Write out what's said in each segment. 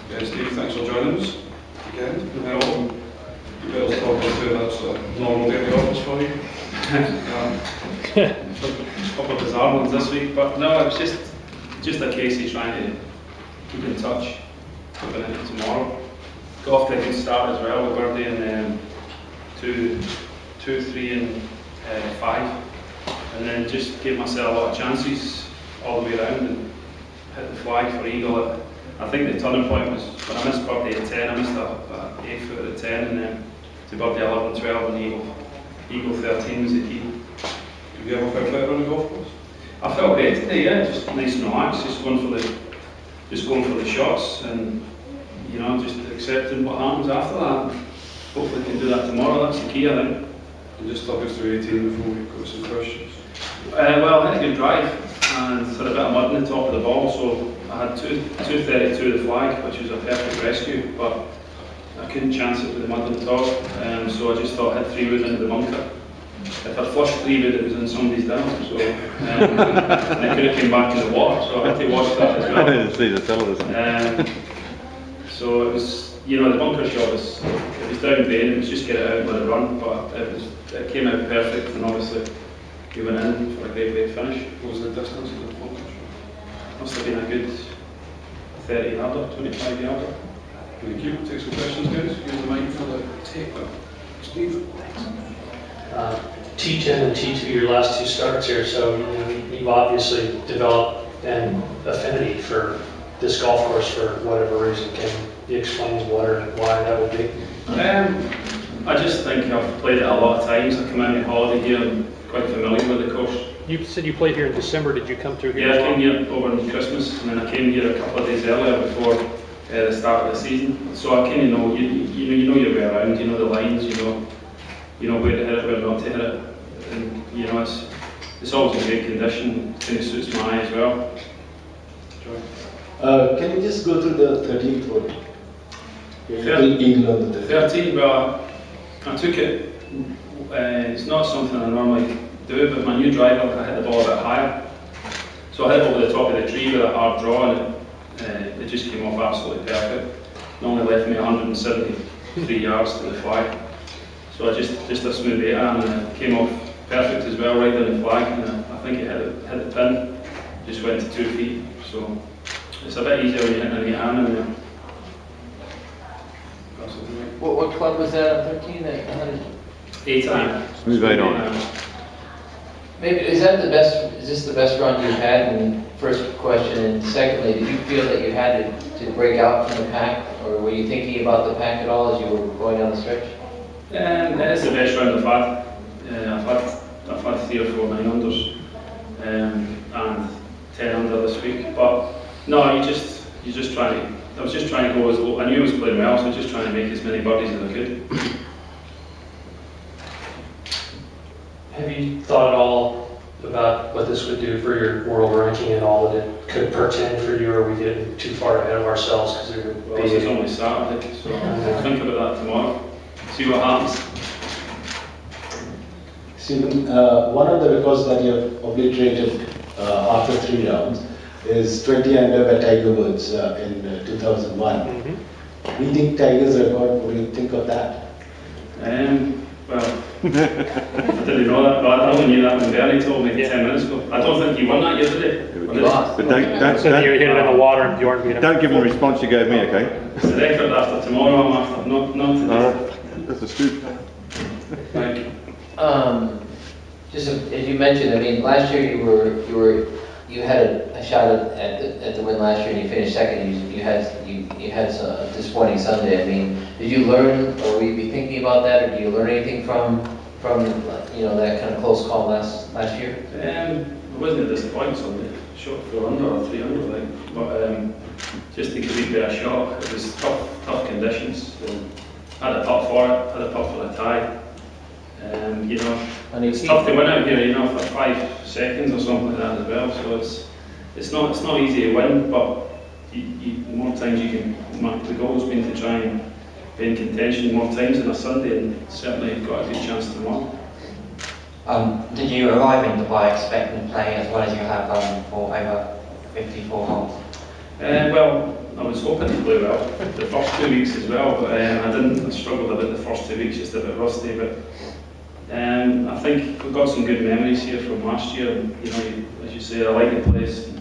Steve, thanks for joining us again. You better talk us through that's a normal day at the office for you. A couple of bizarre ones this week, but no, it was just a case of trying to keep in touch, looking into tomorrow. Golf got a good start as well. We were doing 2, 3 and 5, and then just gave myself a lot of chances all the way around and hit the flag for eagle. I think the turning point was when I missed birdie at 10. I missed a 8 foot at 10, and then to birdie 11, 12, and eagle 13 was the key. Did you ever feel better on the golf course? I felt great today, yeah, just nice and relaxed, just going for the shots, and you know, just accepting what happens after that. Hopefully we can do that tomorrow. That's the key, I think. And just talk us through 18 before we go to some questions. Well, I had a good drive and had a bit of mud in the top of the ball, so I had 232 the flag, which was a perfect rescue, but I couldn't chance it with the mud on the top, so I just thought I'd hit 3 wood into the bunker. If I flushed 3 wood, it was in somebody's down, so and it could have came back in the water, so I had to watch that as well. I didn't see the television. So it was, you know, the bunker shot was, it was down drain, it was just get it out and let it run, but it came out perfect, and obviously we went in for a great finish. What was the distance of the bunker shot? Must have been a good 30 yarder, 25 yarder. Thank you. Take some questions, guys. Here's the mic for the tape. Steve. T10 and T2, your last 2 starts here, so you've obviously developed an affinity for this golf course for whatever reason. Can you explain what or why that would be? I just think I've played it a lot of times. I come in on holiday here and quite familiar with the course. You said you played here in December. Did you come through here? Yeah, I came here over on Christmas, and then I came here a couple of days earlier before the start of the season. So I kind of know, you know your way around, you know the lines, you know where to hit it, where not to hit it, and you know it's always in great condition. Kind of suits my eye as well. Can you just go through the 13th hole? Eagle on the 13, well, I took it. It's not something I normally do, but my new driver, I hit the ball a bit higher. So I hit it over the top of the tree with a hard draw, and it just came off absolutely perfect. It only left me 173 yards to the flag. So I just a smooth 8 iron, and it came off perfect as well, right down the flag, and I think it hit the pin, just went to 2 feet. So it's a bit easier when you hit an 8 iron in there. What club was that on 13? 8 iron. Smooth 8 iron. Maybe is this the best run you've had? And first question, and secondly, did you feel that you had to break out from the pack, or were you thinking about the pack at all as you were going down the stretch? It is the best round I've had. I've had 3 or 4 9-unders and 10 under this week. But no, I was just trying to go as low. I knew I was playing well, so I was just trying to make as many birdies as I could. Have you thought at all about what this would do for your world ranking and all that it could portend for you, or are we getting too far ahead of ourselves because there would Well, be... it's only Saturday, so I'll think about that tomorrow. See what happens. Stephen, one of the records that you have obliterated after 3 rounds is 20 under by Tiger Woods in 2001. Beating Tiger's record, what do you think of that? Well, I didn't know that, but I only knew that when Bernie told me 10 minutes ago. I don't think he won that yesterday. You lost. But don't So you hit it in the water and Bjorn beat him. don't give him the response you gave me, okay? It's the record after tomorrow, I'm after, not today. That's a scoop. Thank you. Just as you mentioned, I mean, last year you had a shot at the win last year, and you finished second. You had a disappointing Sunday. I mean, did you learn, or will you be thinking about that, or do you learn anything from that kind of close call last year? It wasn't a disappointing Sunday. Shot 4 under or 3 under, like, but just to give it a shot. It was tough conditions. Had a putt for it, had a putt for the tie. It's tough to win out here, for 5 seconds or something like that as well. So it's not easy to win, but the more times you can mark the goal's been to try and be in contention more times than a Sunday, and certainly you've got a good chance tomorrow. Did you arrive in Dubai expecting to play as well as you have for over 54 holes? Well, I was hoping to play well the first 2 weeks as well, but I didn't. I struggled a bit the first 2 weeks, just a bit rusty. But I think we've got some good memories here from last year. And, you know, as you say, I like the place.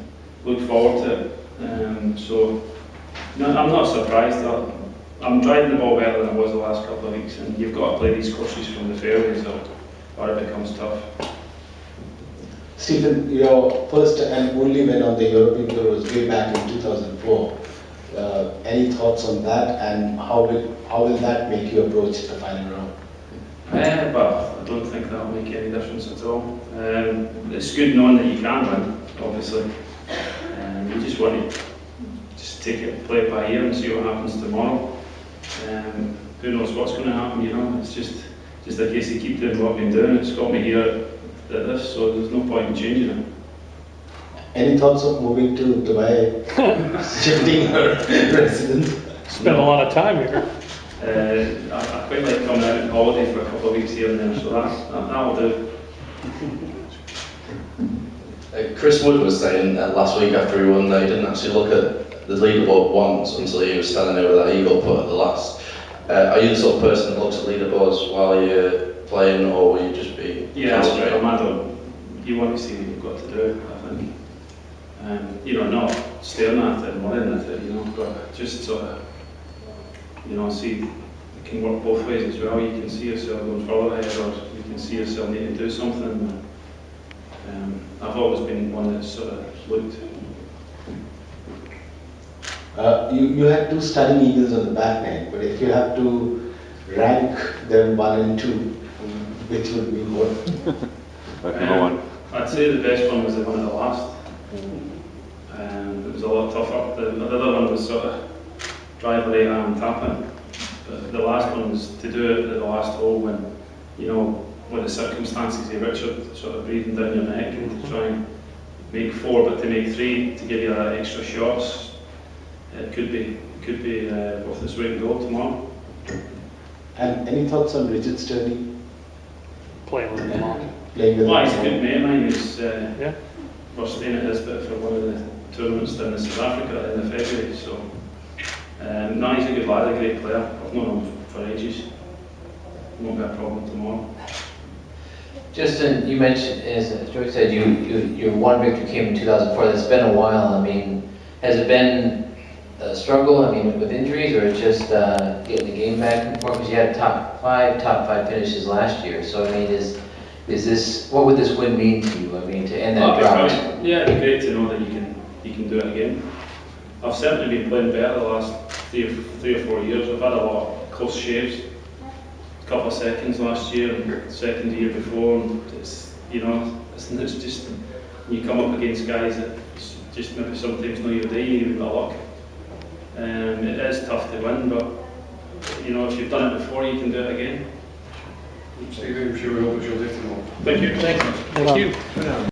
Look forward to it. So no, I'm not surprised. I'm driving the ball better than I was the last couple of weeks, and you've got to play these courses from the fairways, or it becomes tough. Stephen, your first and only win on the European Tour was way back in 2004. Any thoughts on that, and how will that make you approach the final round? Well, I don't think that'll make any difference at all. It's good knowing that you can win, obviously. You just want to take it, play it by ear and see what happens tomorrow. Who knows what's going to happen, you know? It's just a case of keep doing what I've been doing. It's got me here at this, so there's no point in changing it. Any thoughts of moving to Dubai, shifting your residence? Spend a lot of time here. I quite like coming out on holiday for a couple of weeks here and there, so that'll do. Chris Wood was saying last week after he won that he didn't actually look at the leaderboard once until he was standing there with that eagle put at the last. Are you the sort of person that looks at leaderboards while you're playing, or will you just be concentrating? You want to see what you've got to do, I think. You know, not staring at it and worrying at it, you know, but just sort of, you know, see it can work both ways as well. You can see yourself going further ahead, or you can see yourself needing to do something. I've always been one that's sort of looked. You had two stunning eagles on the back nine, but if you have to rank them 1 and 2, which would be what? Number one. I'd say the best one was the one at the last. It was a lot tougher. The other one was sort of drive right arm tapping. But the last one was to do it at the last hole when, you know, with the circumstances of Richard sort of breathing down your neck, and to try and make 4 but to make 3 to give you that extra shots. It could be worth its weight in gold tomorrow. And any thoughts on Richard Sturdy Playing with them on. playing with Well, he's a him? good mate of mine. He's, Yeah. we're staying at his bit for one of the tournaments down in South Africa in the February. So, no, he's a good lad, a great player. I've known him for ages. Won't be a problem tomorrow. Justin, you mentioned, as George said, your one victory came in 2004. That's been a while. I mean, has it been a struggle? I mean, with injuries, or just getting the game back? Because you had top five finishes last year. So I mean, is this, what would this win mean to you? I mean, to end that drought. Yeah, it'd be great to know that you can do it again. I've certainly been playing better the last three or 4 years. I've had a lot of close shaves. A couple of seconds last year, and second the year before, and it's, you know, it's just when you come up against guys that just maybe sometimes know your day, you need a bit of luck. It is tough to win, but you know, if you've done it before, you can do it again. Steve, I'm sure we hope it's your day tomorrow. Thank you. Thank you.